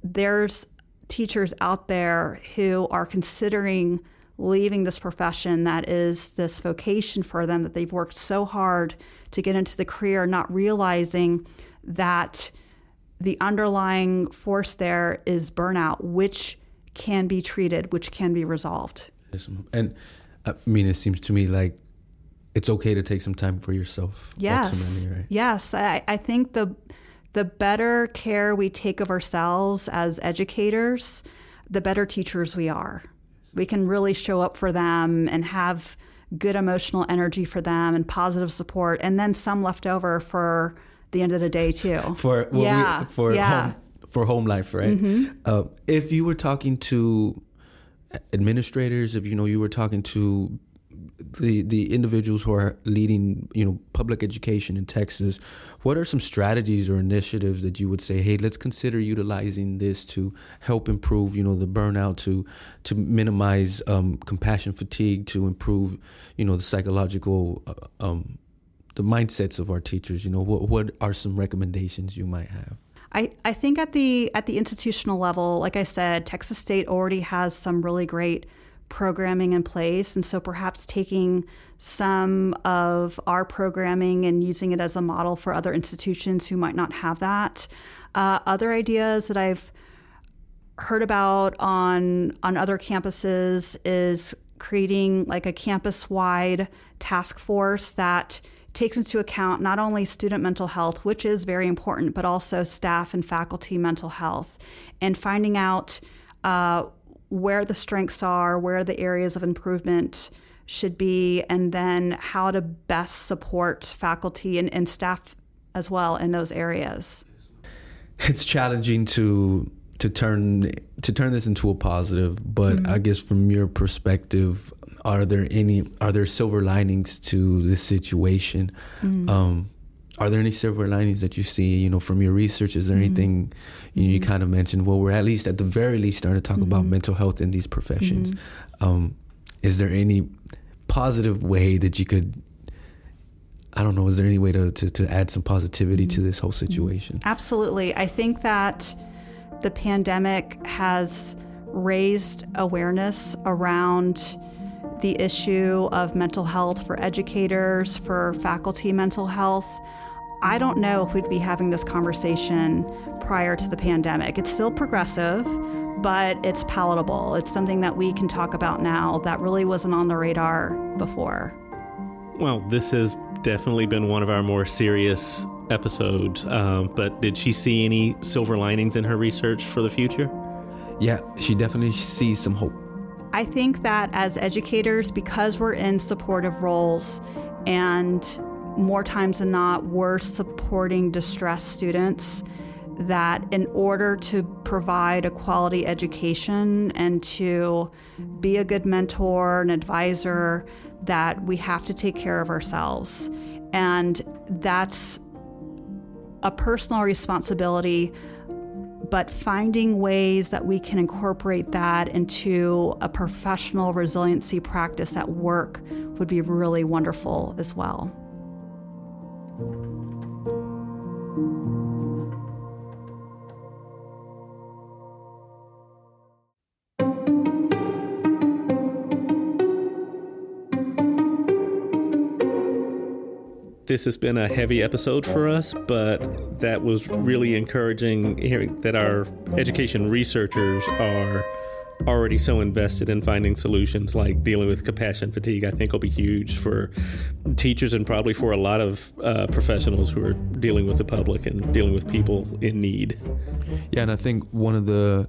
there's teachers out there who are considering leaving this profession that is this vocation for them that they've worked so hard to get into the career, not realizing that the underlying force there is burnout, which can be treated, which can be resolved. And I mean, it seems to me like it's okay to take some time for yourself. Yes. Ultimately, right? Yes. I think the better care we take of ourselves as educators, the better teachers we are. We can really show up for them and have good emotional energy for them and positive support, and then some left over for the end of the day too. For home life, right? Mm-hmm. If you were talking to administrators, if you were talking to the individuals who are leading public education in Texas, what are some strategies or initiatives that you would say, hey, let's consider utilizing this to help improve the burnout, to minimize compassion fatigue, to improve the psychological the mindsets of our teachers? What are some recommendations you might have? I think at the institutional level, like I said, Texas State already has some really great programming in place. And so perhaps taking some of our programming and using it as a model for other institutions who might not have that. Other ideas that I've heard about on other campuses is creating like a campus-wide task force that takes into account not only student mental health, which is very important, but also staff and faculty mental health, and finding out where the strengths are, where the areas of improvement should be, and then how to best support faculty and staff as well in those areas. It's challenging to turn this into a positive, but mm-hmm. I guess from your perspective, are there silver linings to this situation? Mm-hmm. Are there any silver linings that you see, from your research? Is there mm-hmm. anything you kind of mentioned? Well, we're at the very least starting to talk mm-hmm. about mental health in these professions. Mm-hmm. Is there any positive way that you could, is there any way to add some positivity mm-hmm. to this whole situation? Absolutely. I think that the pandemic has raised awareness around the issue of mental health for educators, for faculty mental health. I don't know if we'd be having this conversation prior to the pandemic. It's still progressive, but it's palatable. It's something that we can talk about now that really wasn't on the radar before. Well, this has definitely been one of our more serious episodes, but did she see any silver linings in her research for the future? Yeah, she definitely sees some hope. I think that as educators, because we're in supportive roles and more times than not, we're supporting distressed students, that in order to provide a quality education and to be a good mentor and advisor, that we have to take care of ourselves. And that's a personal responsibility, but finding ways that we can incorporate that into a professional resiliency practice at work would be really wonderful as well. This has been a heavy episode for us, but that was really encouraging, hearing that our education researchers are already so invested in finding solutions like dealing with compassion fatigue, I think will be huge for teachers and probably for a lot of professionals who are dealing with the public and dealing with people in need. Yeah, and I think one of the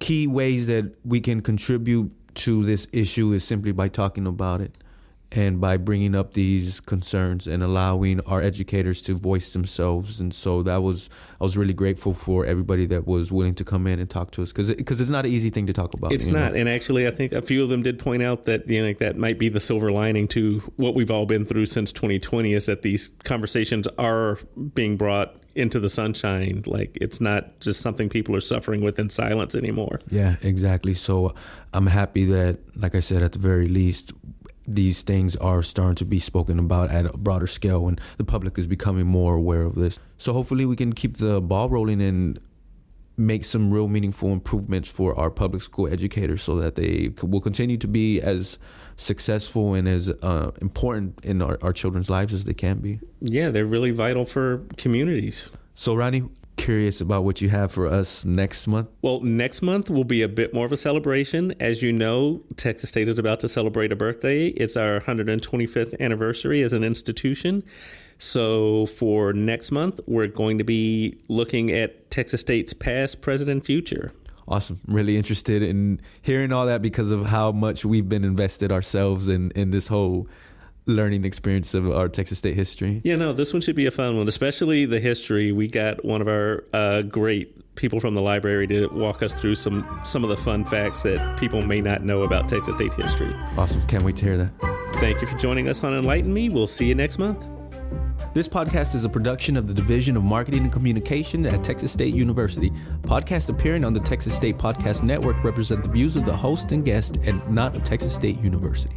key ways that we can contribute to this issue is simply by talking about it and by bringing up these concerns and allowing our educators to voice themselves. And so I was really grateful for everybody that was willing to come in and talk to us, because it's not an easy thing to talk about. It's not. And actually, I think a few of them did point out that, that might be the silver lining to what we've all been through since 2020, is that these conversations are being brought into the sunshine. Like, it's not just something people are suffering with in silence anymore. Yeah, exactly. So I'm happy that, like I said, at the very least, these things are starting to be spoken about at a broader scale, and the public is becoming more aware of this. So hopefully we can keep the ball rolling and make some real meaningful improvements for our public school educators so that they will continue to be as successful and as important in our children's lives as they can be. Yeah, they're really vital for communities. So, Ronnie, curious about what you have for us next month. Well, next month will be a bit more of a celebration. As you know, Texas State is about to celebrate a birthday. It's our 125th anniversary as an institution. So for next month, we're going to be looking at Texas State's past, present, and future. Awesome. Really interested in hearing all that because of how much we've been invested ourselves in this whole learning experience of our Texas State history. Yeah, no, this one should be a fun one, especially the history. We got one of our great people from the library to walk us through some of the fun facts that people may not know about Texas State history. Awesome. Can't wait to hear that. Thank you for joining us on Enlighten Me. We'll see you next month. This podcast is a production of the Division of Marketing and Communication at Texas State University. Podcasts appearing on the Texas State Podcast Network represent the views of the host and guest and not of Texas State University.